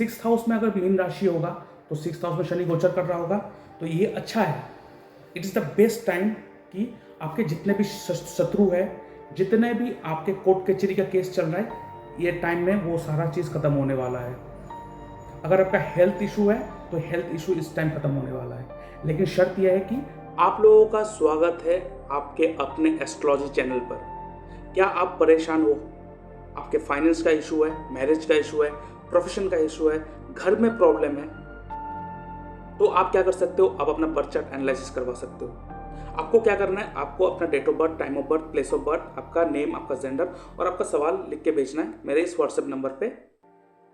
6th house में अगर mean राशि होगा तो 6th हाउस में शनि गोचर कर रहा होगा, तो ये अच्छा है। It is the best time कि आपके जितने भी शत्रु है, जितने भी आपके कोर्ट कचहरी का केस चल रहा है, ये टाइम में वो सारा चीज़ खत्म होने वाला है। अगर आपका हेल्थ इशू है तो हेल्थ इशू इस टाइम खत्म होने वाला है। लेकिन शर्त यह है कि आप लोगों का स्वागत है आपके अपने एस्ट्रोलॉजी चैनल पर। क्या आप परेशान हो? आपके फाइनेंस का इशू है, मैरिज का इशू है, प्रोफेशन का इशू है, घर में प्रॉब्लम है, तो आप क्या कर सकते हो? आप अपना बर्थ चार्ट एनालिसिस करवा सकते हो। आपको क्या करना है? आपको अपना date of birth, time of birth, place of birth, आपका नेम, आपका जेंडर और आपका सवाल लिख के भेजना है मेरे इस व्हाट्सएप नंबर पे,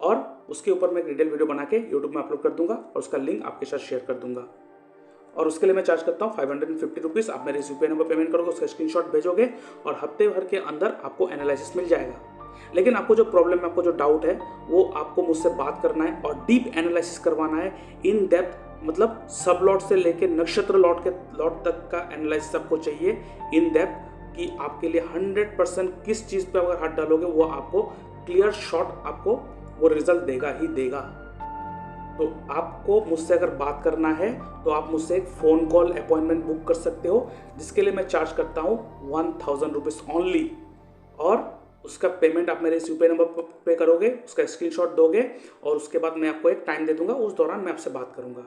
और उसके ऊपर मैं एक डिटेल वीडियो बना के यूट्यूब में अपलोड कर दूंगा और उसका लिंक आपके साथ शेयर कर दूंगा। और उसके लिए मैं चार्ज करता हूँ 550 रुपीज़। आप मेरे यूपीआई नंबर पेमेंट करोगे, उसका स्क्रीनशॉट भेजोगे और हफ्ते भर के अंदर आपको एनालिसिस मिल जाएगा। लेकिन आपको जो प्रॉब्लम है, आपको जो डाउट है, वो आपको मुझसे बात करना है और डीप एनालिसिस करवाना है, इन डेप्थ, मतलब सब लॉट से लेके नक्षत्र लॉट तक का एनालिसिस आपको चाहिए इन डेप्थ, कि आपके लिए 100% किस चीज़ पे अगर हाथ डालोगे वो आपको क्लियर शॉट, आपको वो रिजल्ट देगा ही देगा। तो आपको मुझसे अगर बात करना है तो आप मुझसे एक फ़ोन कॉल अपॉइंटमेंट बुक कर सकते हो, जिसके लिए मैं चार्ज करता हूँ 1000 रुपीज़ ओनली। और उसका पेमेंट आप मेरे इस यूपीआई नंबर पर पे करोगे, उसका स्क्रीनशॉट दोगे और उसके बाद मैं आपको एक टाइम दे दूंगा, उस दौरान मैं आपसे बात करूंगा।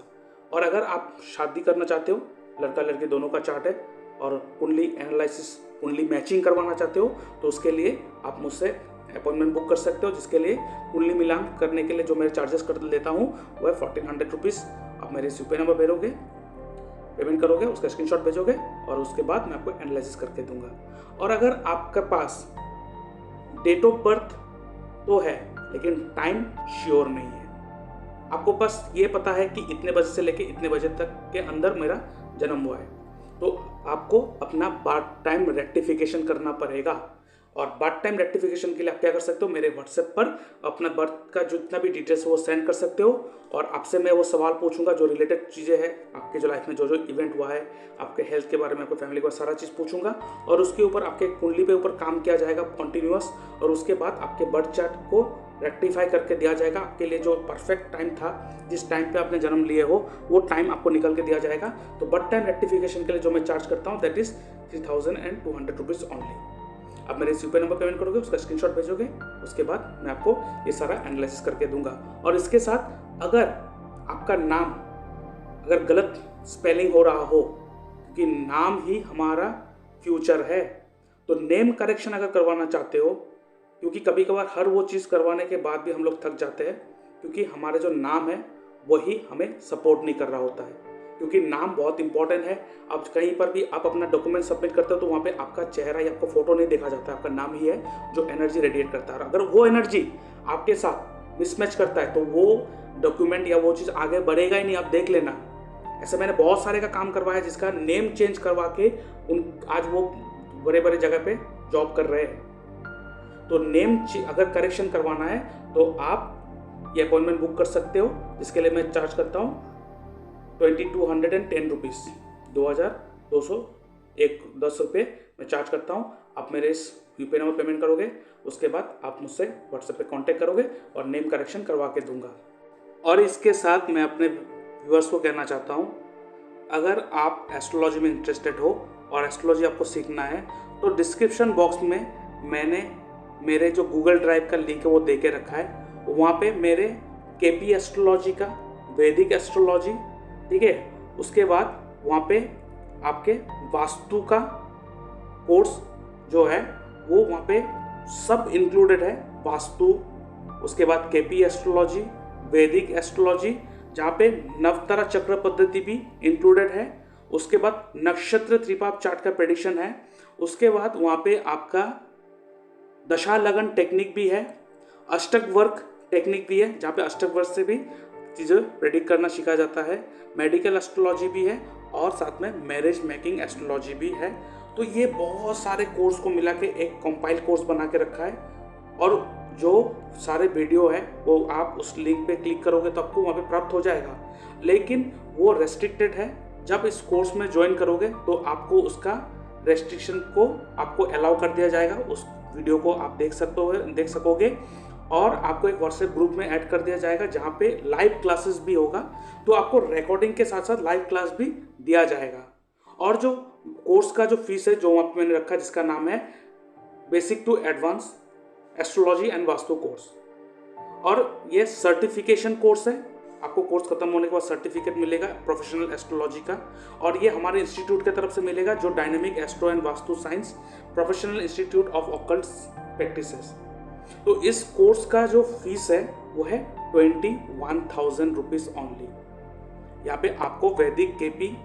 और अगर आप शादी करना चाहते हो, लड़का लड़की दोनों का चार्ट है, और कुंडली एनालिसिस, कुंडली मैचिंग करवाना चाहते हो, तो उसके लिए आप मुझसे अपॉइंटमेंट बुक कर सकते हो, जिसके लिए कुंडली मिलान करने के लिए जो मेरे चार्जेस कर लेता हूँ वो है 1400 रुपीज़। आप मेरे इस यूपीआई नंबर भेजोगे, पेमेंट करोगे, उसका स्क्रीनशॉट भेजोगे और उसके बाद मैं आपको एनालिसिस करके दूंगा। और अगर आपके पास डेट ऑफ बर्थ तो है लेकिन टाइम श्योर नहीं है, आपको बस ये पता है कि इतने बजे से लेके इतने बजे तक के अंदर मेरा जन्म हुआ है, तो आपको अपना बर्थ टाइम रेक्टिफिकेशन करना पड़ेगा। और बर्थ टाइम रेक्टिफिकेशन के लिए आप क्या कर सकते हो? मेरे व्हाट्सएप पर अपना बर्थ का जितना भी डिटेल्स है वो सेंड कर सकते हो, और आपसे मैं वो सवाल पूछूंगा जो रिलेटेड चीज़ें हैं, आपके जो लाइफ में जो जो इवेंट हुआ है, आपके हेल्थ के बारे में, आपके फैमिली के बारे में सारा चीज़ पूछूंगा, और उसके ऊपर आपके कुंडली पे ऊपर काम किया जाएगा कंटिन्यूअस, और उसके बाद आपके बर्थ चार्ट को रेक्टिफाई करके दिया जाएगा। आपके लिए जो परफेक्ट टाइम था, जिस टाइम पे आपने जन्म लिए हो, वो टाइम आपको निकल के दिया जाएगा। तो बर्थ टाइम रेक्टिफिकेशन के लिए जो मैं चार्ज करता हूँ दैट इज़ 3200 रुपीज़ ओनली। आप मेरे यूपीआई नंबर पेमेंट करोगे, उसका स्क्रीनशॉट भेजोगे, उसके बाद मैं आपको ये सारा एनालिसिस करके दूंगा। और इसके साथ अगर आपका नाम अगर गलत स्पेलिंग हो रहा हो, क्योंकि नाम ही हमारा फ्यूचर है, तो नेम करेक्शन अगर करवाना चाहते हो, क्योंकि कभी कभार हर वो चीज़ करवाने के बाद भी हम लोग थक जाते हैं, क्योंकि हमारा जो नाम है वही हमें सपोर्ट नहीं कर रहा होता है, क्योंकि नाम बहुत इंपॉर्टेंट है। अब कहीं पर भी आप अपना डॉक्यूमेंट सबमिट करते हो तो वहाँ पे आपका चेहरा या आपका फोटो नहीं देखा जाता है, आपका नाम ही है जो एनर्जी रेडिएट करता है। अगर वो एनर्जी आपके साथ मिसमैच करता है तो वो डॉक्यूमेंट या वो चीज़ आगे बढ़ेगा ही नहीं, आप देख लेना। ऐसे मैंने बहुत सारे का काम करवाया जिसका नेम चेंज करवा के आज वो बड़े बड़े जगह पे जॉब कर रहे हैं। तो नेम अगर करेक्शन करवाना है तो आप ये अपॉइंटमेंट बुक कर सकते हो, जिसके लिए मैं चार्ज करता हूँ 2210 रुपीज़, 2210 रुपये मैं चार्ज करता हूँ। आप मेरे इस यूपीआई नंबर पेमेंट करोगे, उसके बाद आप मुझसे व्हाट्सएप पे कांटेक्ट करोगे और नेम करेक्शन करवा के दूंगा। और इसके साथ मैं अपने व्यूअर्स को कहना चाहता हूँ, अगर आप एस्ट्रोलॉजी में इंटरेस्टेड हो और एस्ट्रोलॉजी आपको सीखना है, तो डिस्क्रिप्शन बॉक्स में मैंने मेरे जो गूगल ड्राइव का लिंक है वो दे के रखा है। वहाँ पे मेरे केपी एस्ट्रोलॉजी का, वैदिक एस्ट्रोलॉजी, ठीक है, उसके बाद वहाँ पे आपके वास्तु का कोर्स जो है वो वहाँ पे सब इंक्लूडेड है। वास्तु, उसके बाद केपी एस्ट्रोलॉजी, वैदिक एस्ट्रोलॉजी, जहाँ पे नवतारा चक्र पद्धति भी इंक्लूडेड है। उसके बाद नक्षत्र त्रिपाप चार्ट का प्रेडिक्शन है। उसके बाद वहाँ पे आपका दशा लगन टेक्निक भी है, अष्टक वर्क टेक्निक भी है, जहाँ पे अष्टक वर्क से भी चीज़ें प्रेडिक्ट करना सीखा जाता है। मेडिकल एस्ट्रोलॉजी भी है और साथ में मैरिज मेकिंग एस्ट्रोलॉजी भी है। तो ये बहुत सारे कोर्स को मिला के एक कंपाइल कोर्स बना के रखा है, और जो सारे वीडियो है वो आप उस लिंक पे क्लिक करोगे तो आपको वहाँ पे प्राप्त हो जाएगा। लेकिन वो रेस्ट्रिक्टेड है, जब इस कोर्स में ज्वाइन करोगे तो आपको उसका रेस्ट्रिक्शन को आपको अलाउ कर दिया जाएगा, उस वीडियो को आप देख सकोगे। और आपको एक व्हाट्सएप ग्रुप में ऐड कर दिया जाएगा जहाँ पे लाइव क्लासेस भी होगा। तो आपको रिकॉर्डिंग के साथ साथ लाइव क्लास भी दिया जाएगा। और जो कोर्स का जो फीस है जो वहाँ पे मैंने रखा है जिसका नाम है basic to advance astrology and vastu course, और ये सर्टिफिकेशन कोर्स है। आपको कोर्स खत्म होने के बाद सर्टिफिकेट मिलेगा प्रोफेशनल एस्ट्रोलॉजी का, और ये हमारे इंस्टीट्यूट की तरफ से मिलेगा जो dynamic astro and vastu science professional institute of occult practices. तो इस कोर्स का जो फीस है वो है 21,000 रुपीज़ ओनली। यहाँ पे आपको वैदिक केपी,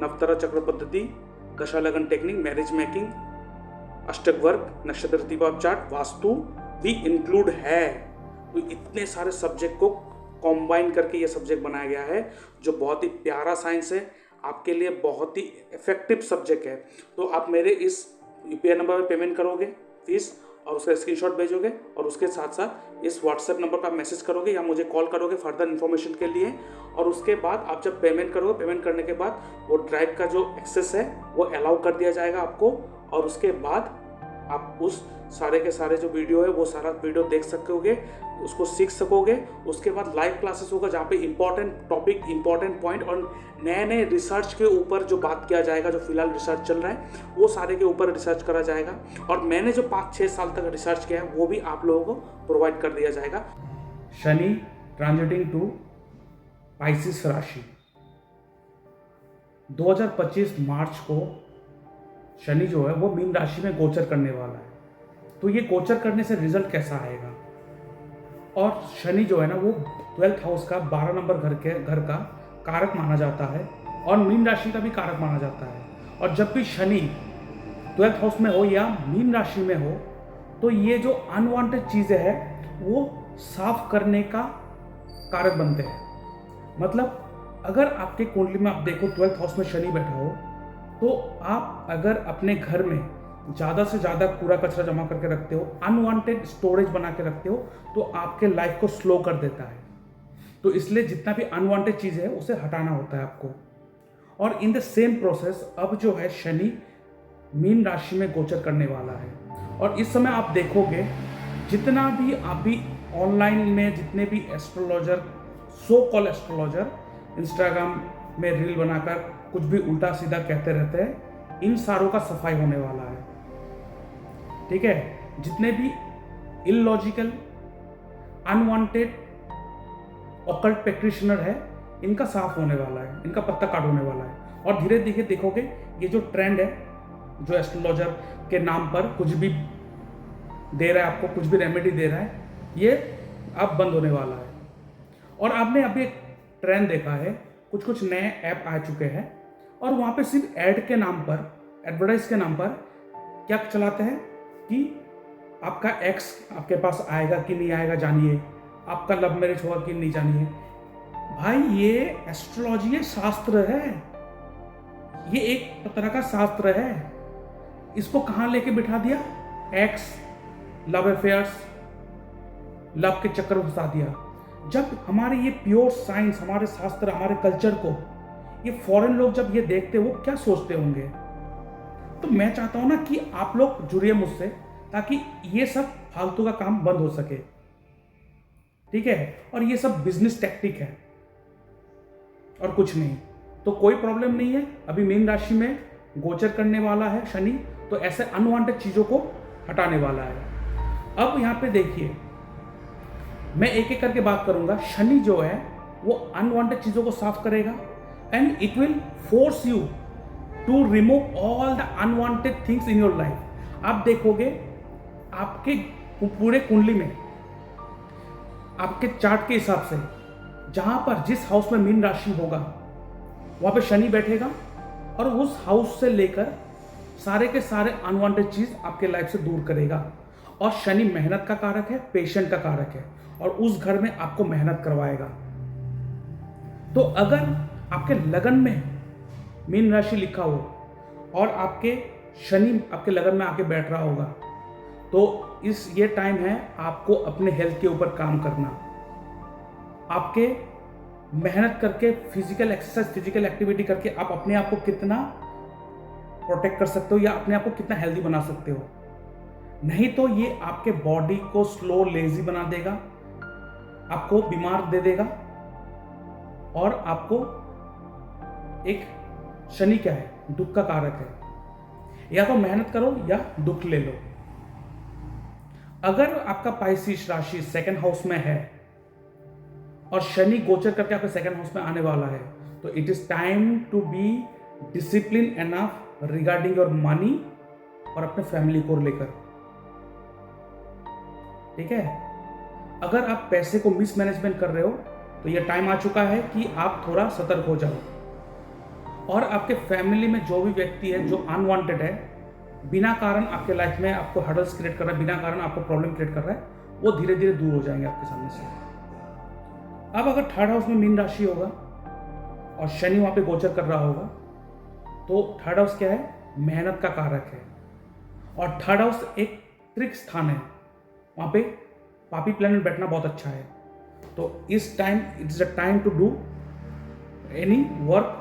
नवतारा चक्र पद्धति, दशा लगन टेक्निक, मैरिज मेकिंग, अष्टक वर्क, नक्षत्र दीपा चार्ट, वास्तु भी इंक्लूड है। तो इतने सारे सब्जेक्ट को कॉम्बाइन करके ये सब्जेक्ट बनाया गया है जो बहुत ही प्यारा साइंस है, आपके लिए बहुत ही इफेक्टिव सब्जेक्ट है। तो आप मेरे इस यूपीआई नंबर पर पेमेंट करोगे फीस और उसका स्क्रीनशॉट भेजोगे, और उसके साथ साथ इस व्हाट्सएप नंबर पर आप मैसेज करोगे या मुझे कॉल करोगे फर्दर इन्फॉर्मेशन के लिए। और उसके बाद आप जब पेमेंट करोगे, पेमेंट करने के बाद वो ड्राइव का जो एक्सेस है वो अलाउ कर दिया जाएगा आपको, और उसके बाद आप उस सारे के सारे जो वीडियो है वो सारा वीडियो देख सकोगे, उसको सीख सकोगे। उसके बाद लाइव क्लासेस होगा जहाँ पे इंपॉर्टेंट टॉपिक, इंपॉर्टेंट पॉइंट और नए नए रिसर्च के ऊपर जो बात किया जाएगा, जो फिलहाल रिसर्च चल रहा है वो सारे के ऊपर रिसर्च करा जाएगा। और मैंने जो 5-6 साल तक रिसर्च किया है वो भी आप लोगों को प्रोवाइड कर दिया जाएगा। शनि ट्रांजिटिंग टू पाइसिस राशि, 2025 मार्च को शनि जो है वो मीन राशि में गोचर करने वाला है। तो ये गोचर करने से रिजल्ट कैसा आएगा, और शनि जो है ना वो 12th हाउस का 12 नंबर घर का कारक माना जाता है, और मीन राशि का भी कारक माना जाता है। और जब भी शनि 12th हाउस में हो या मीन राशि में हो तो ये जो अनवांटेड चीज़ें हैं वो साफ करने का कारक बनते हैं। मतलब अगर आपके कुंडली में आप देखो 12th हाउस में शनि बैठा हो, तो आप अगर अपने घर में ज़्यादा से ज़्यादा कूड़ा कचरा जमा करके रखते हो, अनवांटेड स्टोरेज बना के रखते हो, तो आपके लाइफ को स्लो कर देता है। तो इसलिए जितना भी अनवांटेड चीज़ है उसे हटाना होता है आपको। और इन द सेम प्रोसेस अब जो है शनि मीन राशि में गोचर करने वाला है। और इस समय आप देखोगे जितना भी अभी ऑनलाइन में जितने भी एस्ट्रोलॉजर, सो कॉल एस्ट्रोलॉजर इंस्टाग्राम में रील बनाकर कुछ भी उल्टा सीधा कहते रहते हैं, इन सारों का सफाई होने वाला है। ठीक है, जितने भी इलॉजिकल, अनवांटेड ऑकल्ट प्रैक्टिशनर है इनका साफ होने वाला है, इनका पत्ता काट होने वाला है। और धीरे धीरे देखोगे ये जो ट्रेंड है, जो एस्ट्रोलॉजर के नाम पर कुछ भी दे रहा है आपको, कुछ भी रेमेडी दे रहा है, ये अब बंद होने वाला है। और आपने अभी एक ट्रेंड देखा है, कुछ कुछ नए ऐप आ चुके हैं और वहाँ पे सिर्फ ऐड के नाम पर, एडवर्टाइज के नाम पर क्या चलाते हैं कि आपका एक्स आपके पास आएगा कि नहीं आएगा जानिए, आपका लव मैरिज होगा कि नहीं जानिए। भाई ये एस्ट्रोलॉजी है, शास्त्र है, ये एक तरह का शास्त्र है। इसको कहाँ लेके बिठा दिया, एक्स, लव अफेयर्स, लव के चक्कर में फंसा दिया। जब हमारे ये प्योर साइंस, हमारे शास्त्र, हमारे कल्चर को ये फॉरेन लोग जब ये देखते वो क्या सोचते होंगे। तो मैं चाहता हूं ना कि आप लोग जुड़िए मुझसे ताकि ये सब फालतू का काम बंद हो सके। ठीक है, और ये सब बिजनेस टैक्टिक है और कुछ नहीं। तो कोई प्रॉब्लम नहीं है, अभी मीन राशि में गोचर करने वाला है शनि, तो ऐसे अनवांटेड चीजों को हटाने वाला है। अब यहां पे देखिए, मैं एक एक करके बात करूंगा। शनि जो है वो अनवांटेड चीजों को साफ करेगा and it will force you to remove all the unwanted things in your life. आप देखोगे आपके पूरे कुंडली में, आपके चार्ट के हिसाब से, जहां पर जिस हाउस में मीन राशि होगा वहां पे शनि बैठेगा और उस हाउस से लेकर सारे के सारे अनवांटेड चीज आपके लाइफ से दूर करेगा। और शनि मेहनत का कारक है, पेशेंट का कारक है, और उस घर में आपको मेहनत करवाएगा। तो अगर आपके लगन में मीन राशि लिखा हो और आपके शनि आपके लगन में आके बैठ रहा होगा, तो ये टाइम है आपको अपने हेल्थ के ऊपर काम करना। आपके मेहनत करके, फिजिकल एक्सरसाइज, फिजिकल एक्टिविटी करके आप अपने आप को कितना प्रोटेक्ट कर सकते हो या अपने आप को कितना हेल्दी बना सकते हो। नहीं तो ये आपके बॉडी को स्लो लेजी बना देगा, आपको बीमार दे देगा, और आपको एक शनि क्या है, दुख का कारक है। या तो मेहनत करो या दुख ले लो। अगर आपका पाइसिस राशि सेकंड हाउस में है और शनि गोचर करके आपके सेकंड हाउस में आने वाला है, तो it is time to be discipline enough regarding your money और अपने फैमिली को लेकर। ठीक है, अगर आप पैसे को मिसमैनेजमेंट कर रहे हो तो यह टाइम आ चुका है कि आप थोड़ा सतर्क हो जाओ। और आपके फैमिली में जो भी व्यक्ति है जो अनवांटेड है, बिना कारण आपके लाइफ में आपको हर्डल्स क्रिएट कर रहा है, बिना कारण आपको प्रॉब्लम क्रिएट कर रहा है, वो धीरे धीरे दूर हो जाएंगे आपके सामने से। अब अगर थर्ड हाउस में मीन राशि होगा और शनि वहां पे गोचर कर रहा होगा, तो थर्ड हाउस क्या है, मेहनत का कारक है। और थर्ड हाउस एक त्रिक स्थान है, वहां पे पापी प्लैनेट बैठना बहुत अच्छा है। तो इस time it's the time to do any work,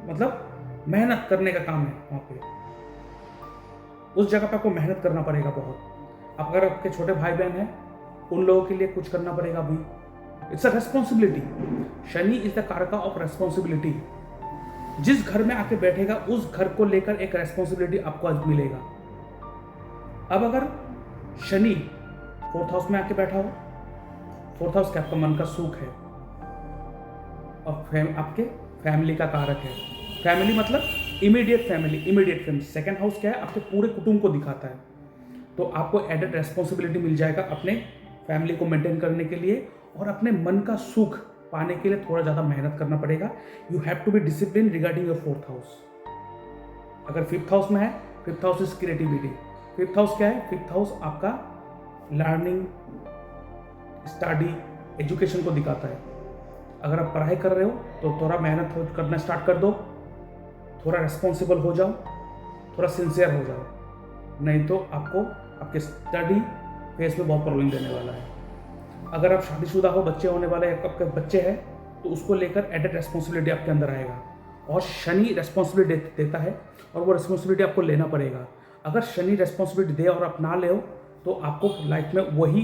मतलब मेहनत करने का काम है वहां पे। उस जगह पे आपको मेहनत करना पड़ेगा बहुत। अब अगर आपके छोटे भाई बहन हैं, उन लोगों के लिए कुछ करना पड़ेगा अभी। It's a responsibility. Shani is the कारका ऑफ रेस्पॉन्सिबिलिटी। जिस घर में आके बैठेगा उस घर को लेकर एक रेस्पॉन्सिबिलिटी आपको आज मिलेगा। अब अगर शनि फोर्थ हाउस में आके बैठा हो, फोर्थ हाउस क्या आपका मन का सुख है और आपके फैमिली का कारक है। फैमिली मतलब इमीडिएट फैमिली। सेकंड हाउस क्या है, आपके पूरे कुटुंब को दिखाता है। तो आपको एडेड रेस्पॉन्सिबिलिटी मिल जाएगा अपने फैमिली को मेंटेन करने के लिए, और अपने मन का सुख पाने के लिए थोड़ा ज़्यादा मेहनत करना पड़ेगा। You have to be discipline regarding your fourth house. अगर फिफ्थ हाउस में है, fifth house is creativity. Fifth house क्या है, फिफ्थ हाउस आपका लर्निंग, स्टडी, एजुकेशन को दिखाता है। अगर आप पढ़ाई कर रहे हो तो थोड़ा मेहनत करना स्टार्ट कर दो, थोड़ा रिस्पॉन्सिबल हो जाओ, थोड़ा सिंसियर हो जाओ, नहीं तो आपको आपके स्टडी फेस में बहुत प्रॉब्लम देने वाला है। अगर आप शादीशुदा हो, बच्चे होने वाले आपके बच्चे हैं, तो उसको लेकर एडेड रेस्पॉन्सिबिलिटी आपके अंदर आएगा। और शनि रेस्पॉन्सिबिलिटी देता है और वो रेस्पॉन्सिबिलिटी आपको लेना पड़ेगा। अगर शनि रेस्पॉन्सिबिलिटी दे और आप ना ले तो आपको लाइफ में वही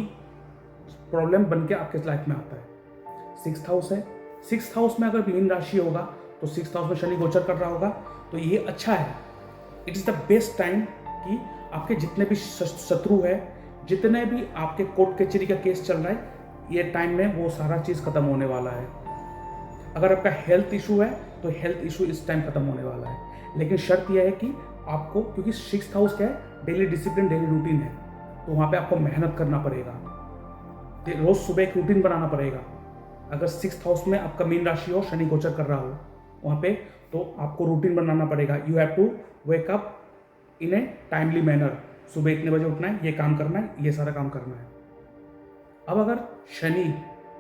प्रॉब्लम बन के आपके लाइफ में आता है। सिक्स्थ हाउस है, सिक्स्थ हाउस में अगर मीन राशि होगा तो सिक्स्थ हाउस में शनि गोचर कर रहा होगा, तो ये अच्छा है। It is the best time कि आपके जितने भी शत्रु है, जितने भी आपके कोर्ट कचहरी का केस चल रहा है, ये टाइम में वो सारा चीज़ खत्म होने वाला है। अगर आपका हेल्थ इशू है तो हेल्थ इशू इस टाइम खत्म होने वाला है। लेकिन शर्त यह है कि आपको, क्योंकि सिक्स्थ हाउस क्या है, डेली डिसिप्लिन, डेली रूटीन है, तो वहाँ पे आपको मेहनत करना पड़ेगा, रोज सुबह एक रूटीन बनाना पड़ेगा। अगर सिक्स्थ हाउस में आपका मीन राशि हो, शनि गोचर कर रहा हो वहाँ पे, तो आपको रूटीन बनाना पड़ेगा। You have to wake up in a timely manner. सुबह इतने बजे उठना है, ये काम करना है, ये सारा काम करना है। अब अगर शनि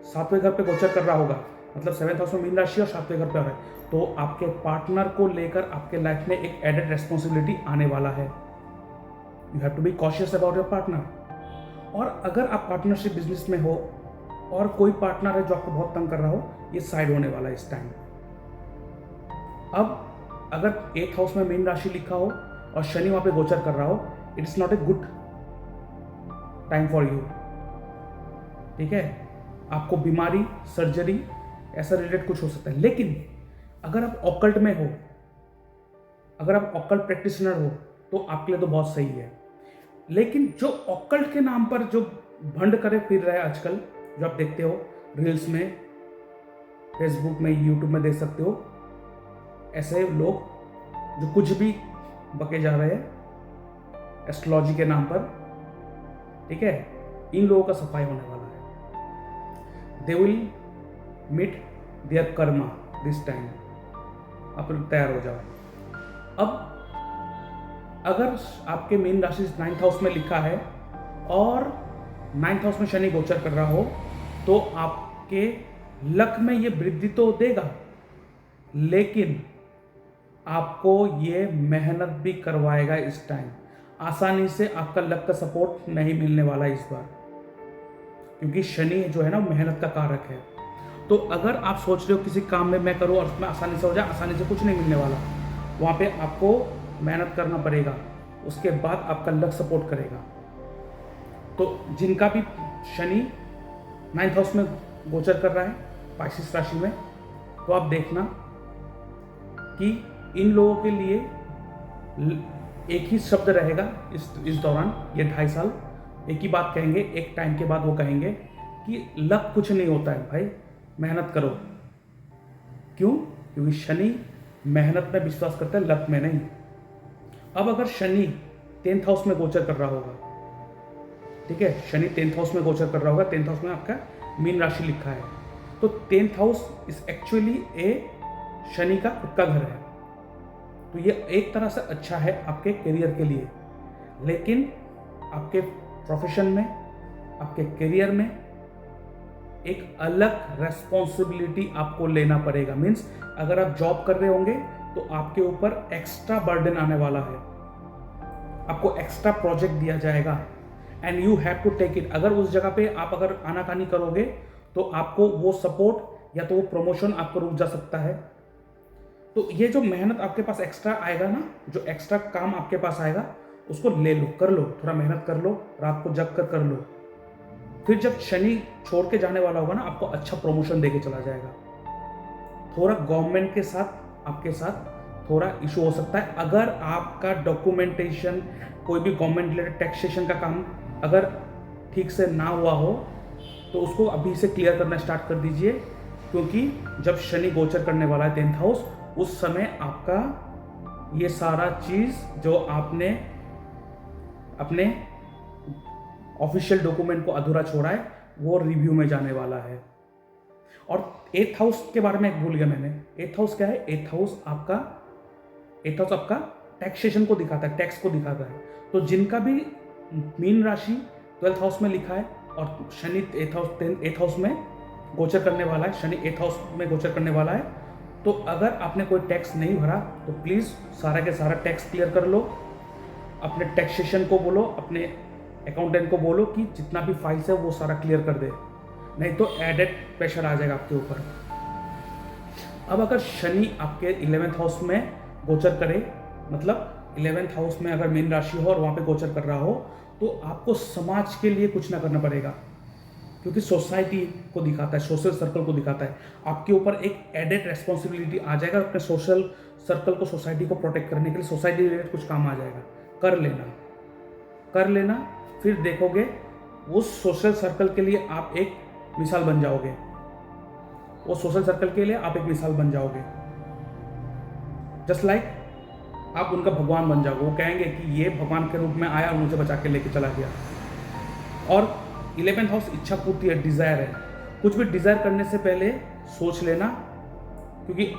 सातवें घर पे गोचर कर रहा होगा, मतलब सेवेंथ हाउस में मीन राशि और सातवें घर पे आ रहा है, तो आपके पार्टनर को लेकर आपके लाइफ में एक एडेड रेस्पॉन्सिबिलिटी आने वाला है। You have to be cautious about your partner. और अगर आप पार्टनरशिप बिजनेस में हो और कोई पार्टनर है जो आपको बहुत तंग कर रहा हो, ये साइड होने वाला है इस टाइम। अब अगर एथ हाउस में मीन राशि लिखा हो और शनि वहां पे गोचर कर रहा हो, it is not a good time for you. ठीक है, आपको बीमारी, सर्जरी, ऐसा रिलेटेड कुछ हो सकता है। लेकिन अगर आप ऑकल्ट में हो, अगर आप ऑकल्ट प्रैक्टिशनर हो, तो आपके लिए तो बहुत सही है। लेकिन जो ऑकल्ट के नाम पर जो भंड करे फिर रहा है आजकल, जो आप देखते हो रील्स में, फेसबुक में, यूट्यूब में देख सकते हो, ऐसे लोग जो कुछ भी बके जा रहे हैं एस्ट्रोलॉजी के नाम पर, ठीक है, इन लोगों का सफाई होने वाला है। They will meet their karma this time. आप तैयार हो जाओ। अब अगर आपके मीन राशि नाइन्थ हाउस में लिखा है और नाइन्थ हाउस में शनि गोचर कर रहा हो, तो आपके लक में ये वृद्धि तो देगा, लेकिन आपको ये मेहनत भी करवाएगा इस टाइम। आसानी से आपका लक का सपोर्ट नहीं मिलने वाला इस बार, क्योंकि शनि जो है ना मेहनत का कारक है। तो अगर आप सोच रहे हो किसी काम में मैं करूँ और उसमें आसानी से हो जाए, आसानी से कुछ नहीं मिलने वाला। वहाँ पे आपको मेहनत करना पड़ेगा, उसके बाद आपका लक सपोर्ट करेगा। तो जिनका भी शनि 9th हाउस में गोचर कर रहा है पाइसेस राशि में, तो आप देखना कि इन लोगों के लिए एक ही शब्द रहेगा इस दौरान, ये 2.5 साल एक ही बात कहेंगे। एक टाइम के बाद वो कहेंगे कि लक कुछ नहीं होता है भाई, मेहनत करो। क्यों? क्योंकि शनि मेहनत में विश्वास करता है, लक में नहीं। अब अगर शनि 10th हाउस में गोचर कर रहा होगा, ठीक है, शनि 10th हाउस में गोचर कर रहा होगा, 10th हाउस में आपका मीन राशि लिखा है, तो 10th हाउस इज एक्चुअली ए शनि का खुद का घर है। तो ये एक तरह से अच्छा है आपके करियर के लिए, लेकिन आपके प्रोफेशन में, आपके करियर में एक अलग रेस्पॉन्सिबिलिटी आपको लेना पड़ेगा। मीन्स अगर आप जॉब कर रहे होंगे तो आपके ऊपर एक्स्ट्रा बर्डन आने वाला है, आपको एक्स्ट्रा प्रोजेक्ट दिया जाएगा and you have to take it. अगर उस जगह पे आप अगर आनाकानी करोगे तो आपको वो सपोर्ट या तो वो प्रमोशन आपको रुक जा सकता है। तो ये जो मेहनत आपके पास एक्स्ट्रा आएगा ना, जो एक्स्ट्रा काम आपके पास आएगा, उसको ले लो, कर लो, थोड़ा मेहनत कर लो, रात को जग कर लो। फिर जब शनि छोड़ के जाने वाला होगा ना, आपको अच्छा प्रमोशन देके चला जाएगा। थोड़ा गवर्नमेंट के साथ, आपके साथ थोड़ा इशू हो सकता है। अगर आपका डॉक्यूमेंटेशन, कोई भी गवर्नमेंट रिलेटेड टैक्सेशन का काम अगर ठीक से ना हुआ हो तो उसको अभी से क्लियर करना स्टार्ट कर दीजिए, क्योंकि जब शनि गोचर करने वाला है 10th हाउस, उस समय आपका ये सारा चीज़ जो आपने अपने ऑफिशियल डॉक्यूमेंट को अधूरा छोड़ा है वो रिव्यू में जाने वाला है। और 8th हाउस के बारे में भूल गया मैंने। 8th हाउस क्या है? 8th हाउस आपका टैक्सेशन को दिखाता है, टैक्स को दिखाता है। तो जिनका भी मीन राशि 12th हाउस में लिखा है और शनि 8th हाउस में गोचर करने वाला है, शनि 8th हाउस में गोचर करने वाला है, तो अगर आपने कोई टैक्स नहीं भरा तो प्लीज़ सारा के सारा टैक्स क्लियर कर लो। अपने टैक्सेशन को बोलो, अपने अकाउंटेंट को बोलो कि जितना भी फाइल्स है वो सारा क्लियर कर दे, नहीं तो एडेड प्रेशर आ जाएगा आपके ऊपर। अब अगर शनि आपके 11th हाउस में गोचर करे, मतलब 11th हाउस में अगर मीन राशि हो और वहाँ पे गोचर कर रहा हो, तो आपको समाज के लिए कुछ ना करना पड़ेगा, क्योंकि सोसाइटी को दिखाता है, सोशल सर्कल को दिखाता है। आपके ऊपर एक एडेड रेस्पॉन्सिबिलिटी आ जाएगा, अपने सोशल सर्कल को, सोसाइटी को प्रोटेक्ट करने के लिए सोसाइटी रिलेटेड कुछ काम आ जाएगा। कर लेना, फिर देखोगे उस सोशल सर्कल के लिए आप एक मिसाल बन जाओगे, वो सोशल सर्कल के लिए आप एक मिसाल बन जाओगे। जस्ट लाइक आप उनका भगवान बन जाओगे, वो कहेंगे कि ये भगवान के रूप में आया और मुझे बचा के लेके चला गया। और 11th हाउस इच्छा पूर्ति है, डिज़ायर है। कुछ भी डिज़ायर करने से पहले सोच लेना, क्योंकि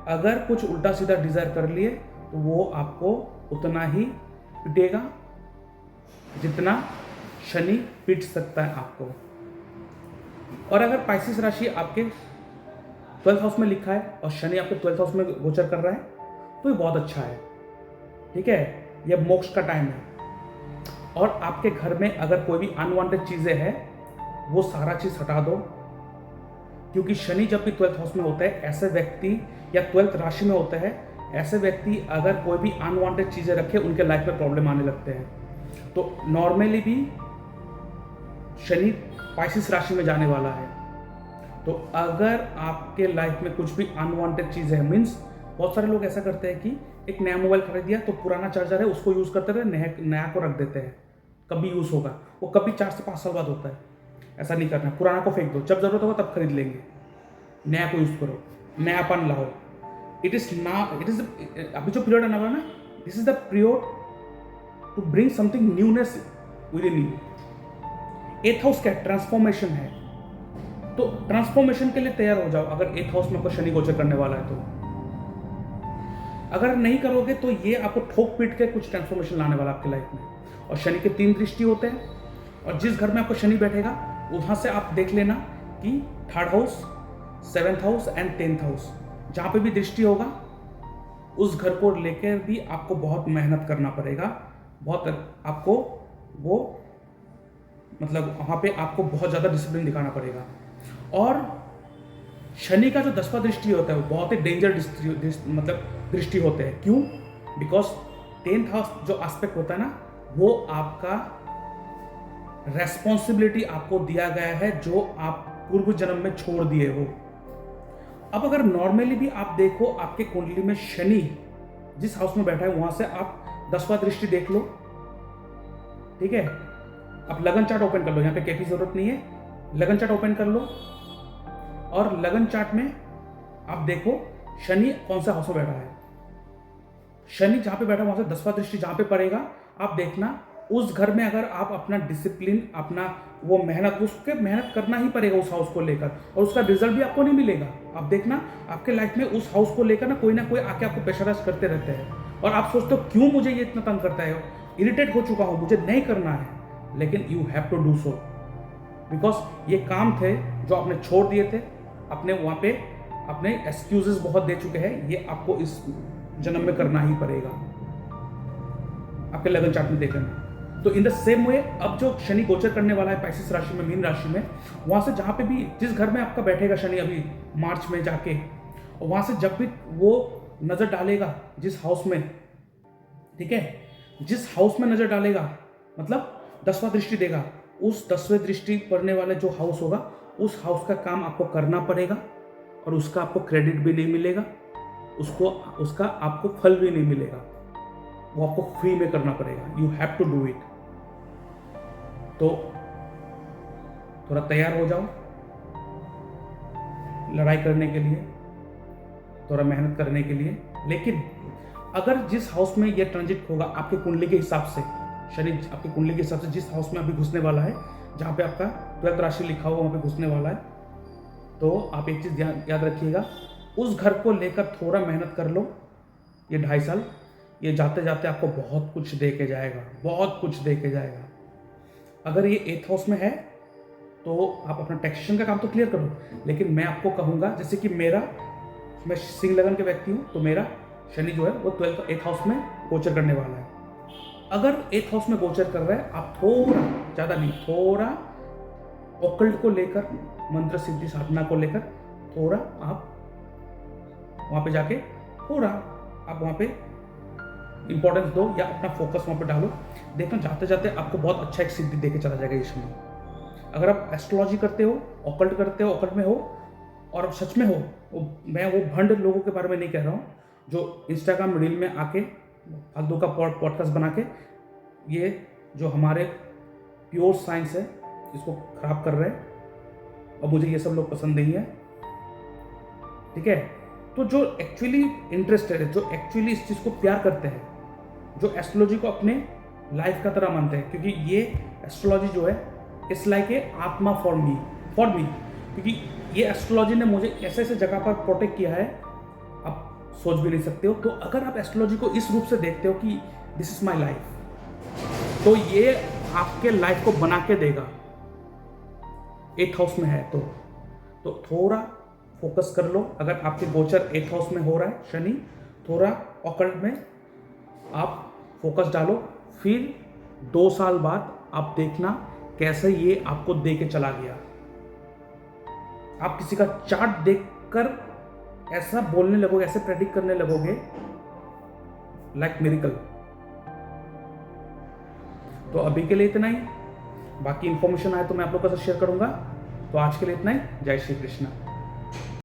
अगर कुछ उल्टा सीधा डिज़ायर कर लिए तो वो आपको उतना ही पिटेगा जितना शनि पीट सकता है आपको। और अगर पाइसेस राशि आपके 12th हाउस में लिखा है और शनि आपके 12th हाउस में गोचर कर रहा है, तो ये बहुत अच्छा है, ठीक है। ये मोक्ष का टाइम है। और आपके घर में अगर कोई भी अनवांटेड चीज़ें हैं, वो सारा चीज़ हटा दो, क्योंकि शनि जब भी 12th हाउस में होता है, ऐसे व्यक्ति या 12th राशि में होता है, ऐसे व्यक्ति अगर कोई भी अनवांटेड चीज़ें रखे, उनके लाइफ में प्रॉब्लम आने लगते हैं। तो नॉर्मली भी शनि पाइसेस राशि में जाने वाला है, तो अगर आपके लाइफ में कुछ भी अनवांटेड चीज़ें हैं, मीन्स बहुत सारे लोग ऐसा करते हैं कि एक नया मोबाइल खरीद दिया तो पुराना चार्जर है उसको यूज़ करते रहे, नया को रख देते हैं, कभी यूज़ होगा, वो कभी 4 से 5 साल बाद होता है। ऐसा नहीं करना, पुराना को फेंक दो, जब ज़रूरत होगा तब खरीद लेंगे, नया को यूज़ करो, नयापन लाओ। इट इज़ अभी जो पीरियड आने वाला ना, this is the period to bring something newness within you. 8th house क्या है? ट्रांसफॉर्मेशन है। तो ट्रांसफॉर्मेशन के लिए तैयार हो जाओ। अगर 8th हाउस में आपको शनि गोचर करने वाला है, तो अगर नहीं करोगे तो ये आपको ठोक पीट के कुछ ट्रांसफॉर्मेशन लाने वाला आपकी लाइफ में। और शनि के 3 दृष्टि होते हैं, और जिस घर में आपको शनि बैठेगा वहाँ से आप देख लेना कि 3rd house, 7th house and 10th house, जहाँ पे भी दृष्टि होगा उस घर को लेकर भी आपको बहुत मेहनत करना पड़ेगा, बहुत आपको वो मतलब वहाँ पे आपको बहुत ज़्यादा डिसिप्लिन दिखाना पड़ेगा। और शनि का जो 10वां दृष्टि होता है वो बहुत ही डेंजर दृष्टि होते हैं। क्यों? बिकॉज 10th हाउस जो एस्पेक्ट होता है ना, वो आपका रेस्पॉन्सिबिलिटी आपको दिया गया है जो आप पूर्व जन्म में छोड़ दिए हो। अब अगर नॉर्मली भी आप देखो आपके कुंडली में शनि जिस हाउस में बैठा है वहां से आप 10वां दृष्टि देख लो, ठीक है। आप लगन चार्ट ओपन कर लो, यहाँ पे के की जरूरत नहीं है, लगन चार्ट ओपन कर लो और लगन चार्ट में आप देखो शनि कौन सा हाउस में बैठा है। शनि जहां पे बैठा वहां से 10वां दृष्टि जहां पे पड़ेगा, आप देखना उस घर में अगर आप अपना डिसिप्लिन, अपना वो मेहनत, उसके मेहनत करना ही पड़ेगा उस हाउस को लेकर, और उसका रिजल्ट भी आपको नहीं मिलेगा। आप देखना आपके लाइफ में उस हाउस को लेकर ना कोई आके आपको प्रेशराइज करते रहते हैं और आप सोचते हो क्यों मुझे ये इतना तंग करता है, इरिटेट हो चुका हूं, मुझे नहीं करना है, लेकिन you have to do so because ये काम थे जो आपने छोड़ दिए थे, अपने वहां पे अपने एक्सक्यूजेस बहुत दे चुके हैं, ये आपको इस जन्म में करना ही पड़ेगा। आपके लगन चार्ट में देख लेना। तो इन द सेम वे अब जो शनि गोचर करने वाला है पाइसेस राशि में, मीन राशि में, वहां से जहां पे भी जिस घर में आपका बैठेगा शनि अभी मार्च में जाके, और वहां से जब भी वो नजर डालेगा जिस हाउस में, ठीक है, जिस हाउस में नजर डालेगा मतलब 10वां दृष्टि देगा, उस 10वें दृष्टि पड़ने वाले जो हाउस होगा उस हाउस का काम आपको करना पड़ेगा और उसका आपको क्रेडिट भी नहीं मिलेगा, उसका आपको फल भी नहीं मिलेगा, वो आपको फ्री में करना पड़ेगा। You have to do it. तो थोड़ा तैयार हो जाओ लड़ाई करने के लिए, थोड़ा मेहनत करने के लिए। लेकिन अगर जिस हाउस में ये ट्रांजिट होगा आपके कुंडली के हिसाब से, शनि आपके कुंडली के हिसाब से जिस हाउस में अभी घुसने वाला है, जहां पे आपका 12th राशि लिखा हुआ वहां पे घुसने वाला है, तो आप एक चीज याद रखिएगा, उस घर को लेकर थोड़ा मेहनत कर लो। ये 2.5 साल, ये जाते जाते आपको बहुत कुछ दे के जाएगा, बहुत कुछ दे के जाएगा। अगर ये 8th हाउस में है तो आप अपना टैक्सेशन का काम तो क्लियर करो, लेकिन मैं आपको कहूँगा, जैसे कि मैं सिंह लगन के व्यक्ति हूँ, तो मेरा शनि जो है वो 8th हाउस में गोचर करने वाला है। अगर 8th हाउस में गोचर कर रहा है, आप थोड़ा, ज़्यादा नहीं, थोड़ा ऑकल्ट को लेकर, मंत्र सिद्धि साधना को लेकर थोड़ा आप वहाँ पे जाके थोड़ा आप वहाँ पे इंपॉर्टेंस दो या अपना फोकस वहाँ पे डालो। देखना जाते जाते आपको बहुत अच्छा एक सिद्धि देके चला जाएगा इसमें। अगर आप एस्ट्रोलॉजी करते हो, ऑकल्ट करते हो, ऑकल्ट में हो और आप सच में हो, मैं वो भंड लोगों के बारे में नहीं कह रहा हूँ जो इंस्टाग्राम रील में आके फालतू का पॉडकास्ट बना के ये जो हमारे प्योर साइंस है इसको खराब कर रहे हैं, और मुझे ये सब लोग पसंद नहीं है, ठीक है। तो जो एक्चुअली इंटरेस्टेड है, जो एक्चुअली इस चीज़ को प्यार करते हैं, जो एस्ट्रोलॉजी को अपने लाइफ का तरह मानते हैं, क्योंकि ये एस्ट्रोलॉजी जो है इट्स लाइक ए आत्मा फॉर मी, क्योंकि ये एस्ट्रोलॉजी ने मुझे ऐसे ऐसे जगह पर प्रोटेक्ट किया है आप सोच भी नहीं सकते हो। तो अगर आप एस्ट्रोलॉजी को इस रूप से देखते हो कि दिस इज माई लाइफ, तो ये आपके लाइफ को बना के देगा। 8th हाउस में है तो थोड़ा फोकस कर लो। अगर आपके गोचर 8th हाउस में हो रहा है शनि, थोड़ा ऑकल्ट में आप फोकस डालो। फिर 2 साल बाद आप देखना कैसे ये आपको दे के चला गया। आप किसी का चार्ट देखकर ऐसा बोलने लगोगे, ऐसे प्रेडिक्ट करने लगोगे लाइक मिरेकल। तो अभी के लिए इतना ही, बाकी इंफॉर्मेशन आए तो मैं आप लोगों के साथ शेयर करूंगा। तो आज के लिए इतना ही। जय श्री कृष्ण।